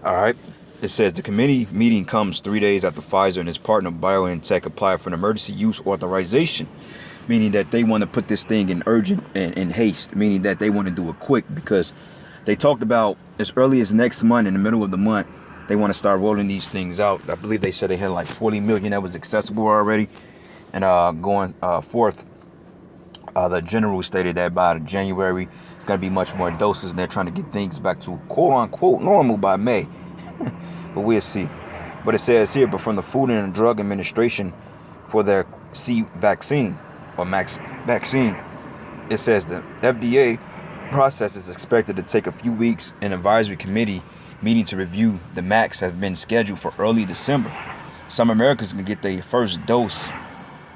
All right. It says the committee meeting comes 3 days after Pfizer and his partner BioNTech applied for an emergency use authorization, meaning that they want to put this thing in urgent and in haste, meaning that they want to do it quick because they talked about as early as next month, in the middle of the month, they want to start rolling these things out. I believe they said they had like 40 million that was accessible already, and going forth. The general stated that by January, it's going to be much more doses, and they're trying to get things back to quote unquote normal by May. But we'll see. But it says here, but from the Food and Drug Administration for their C vaccine or Max vaccine, it says the FDA process is expected to take a few weeks. An advisory committee meeting to review the Max has been scheduled for early December. Some Americans can get their first dose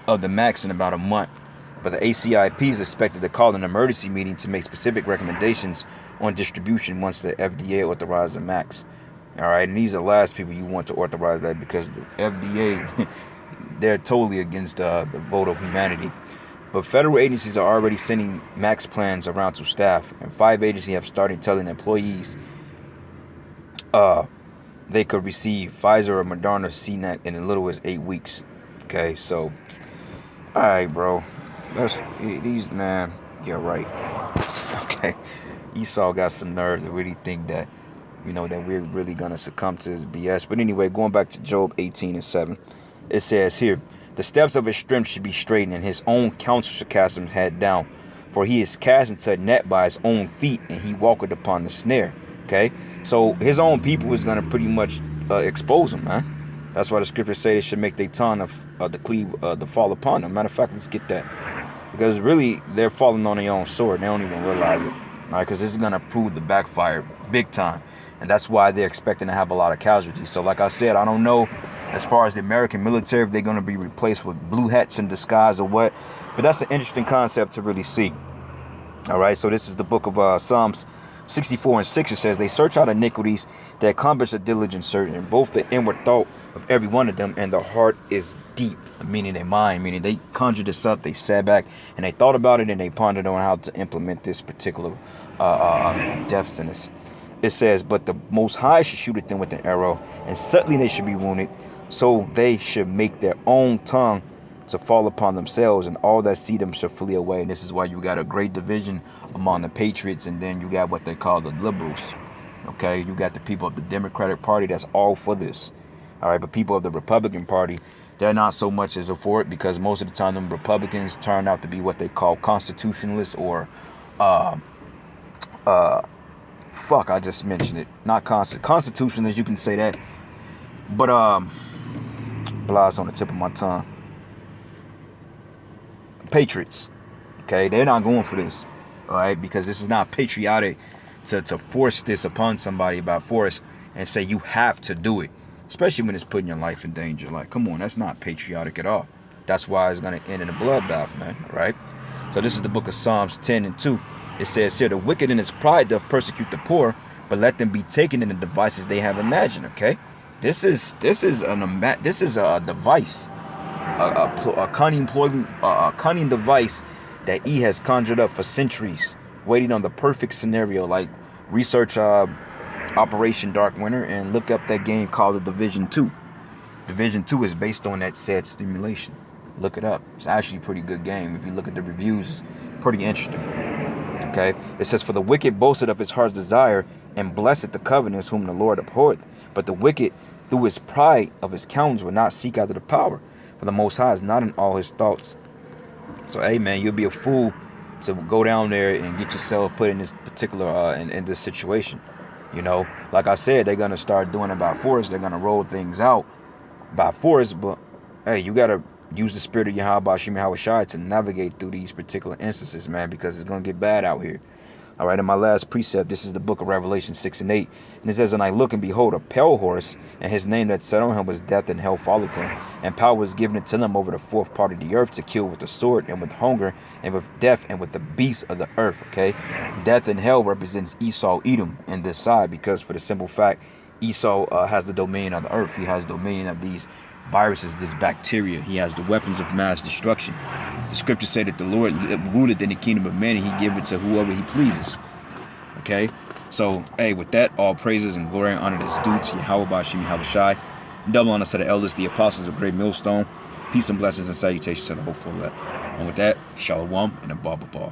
of the Max in about a month. But the ACIP is expected to call an emergency meeting to make specific recommendations on distribution once the FDA authorizes the Max. All right, and these are the last people you want to authorize that because the FDA, they're totally against the vote of humanity. But federal agencies are already sending Max plans around to staff, and 5 agencies have started telling employees they could receive Pfizer or Moderna CNAC in as little as 8 weeks. Okay, so, all right, bro. These, man, yeah, right. Okay, Esau got some nerve to really think that, that we're really gonna succumb to his BS. But anyway, going back to Job 18:7, it says here, the steps of his strength should be straightened, and his own counsel should cast him head down. For he is cast into a net by his own feet, and he walketh upon the snare. Okay, so his own people is gonna pretty much expose him, man. That's why the scriptures say they should make their tongue the cleave to fall upon them. Matter of fact, let's get that. Because really, they're falling on their own sword. They don't even realize it. All right, because this is going to prove the backfire big time. And that's why they're expecting to have a lot of casualties. So like I said, I don't know as far as the American military, if they're going to be replaced with blue hats in disguise or what. But that's an interesting concept to really see. All right, so this is the book of Psalms 64:6. It says, they search out iniquities, they accomplish a diligent search, and both the inward thought of every one of them and the heart is deep, meaning their mind, meaning they conjured this up, they sat back, and they thought about it, and they pondered on how to implement this particular death sentence. It says, but the Most High should shoot at them with an arrow, and suddenly they should be wounded, so they should make their own tongue to fall upon themselves, and all that see them shall flee away. And this is why you got a great division among the patriots, and then you got what they call the liberals. Okay, you got the people of the Democratic Party that's all for this. All right, but people of the Republican Party, they're not so much as for it, because most of the time them Republicans turn out to be what they call constitutionalists, or I just mentioned it, not constitutionalists, you can say that, but blah's on the tip of my tongue. Patriots, okay, they're not going for this, all right, because this is not patriotic to force this upon somebody by force and say you have to do it, especially when it's putting your life in danger. Like, come on, that's not patriotic at all. That's why it's going to end in a bloodbath, man. All right, so this is the book of Psalms 10:2. It says here, the wicked in his pride doth persecute the poor, but let them be taken in the devices they have imagined. Okay, this is a device, a cunning device that he has conjured up for centuries, waiting on the perfect scenario. Like, research Operation Dark Winter and look up that game called the Division 2. Division 2 is based on that said stimulation. Look it up. It's actually a pretty good game. If you look at the reviews, it's pretty interesting. Okay, it says, for the wicked boasted of his heart's desire, and blessed the covenants whom the Lord abhorreth. But the wicked, through his pride of his countenance, will not seek after the power. For the Most High is not in all his thoughts. So, hey, man, you'll be a fool to go down there and get yourself put in this particular, in this situation. Like I said, they're going to start doing it by force. They're going to roll things out by force. But, hey, you got to use the spirit of Yahweh Shem Yahushai to navigate through these particular instances, man, because it's going to get bad out here. All right, in my last precept, this is the book of Revelation 6:8. And it says, and I look and behold a pale horse, and his name that sat on him was Death, and hell followed him. And power was given unto them over the fourth part of the earth to kill with the sword, and with hunger, and with death, and with the beasts of the earth. Okay, death and hell represents Esau, Edom, in this side, because for the simple fact, Esau has the dominion of the earth. He has dominion of these viruses, this bacteria. He has the weapons of mass destruction. The scriptures say that the Lord ruleth in the kingdom of men, and he giveth it to whoever he pleases. Okay, So, hey, with that, all praises and glory and honor is due to Yahweh Bashim Yahweh Shai. Double honor to the elders, the apostles of Great Millstone. Peace and blessings and salutations to the hopeful elect. And with that, Shalom and a Baba Bar.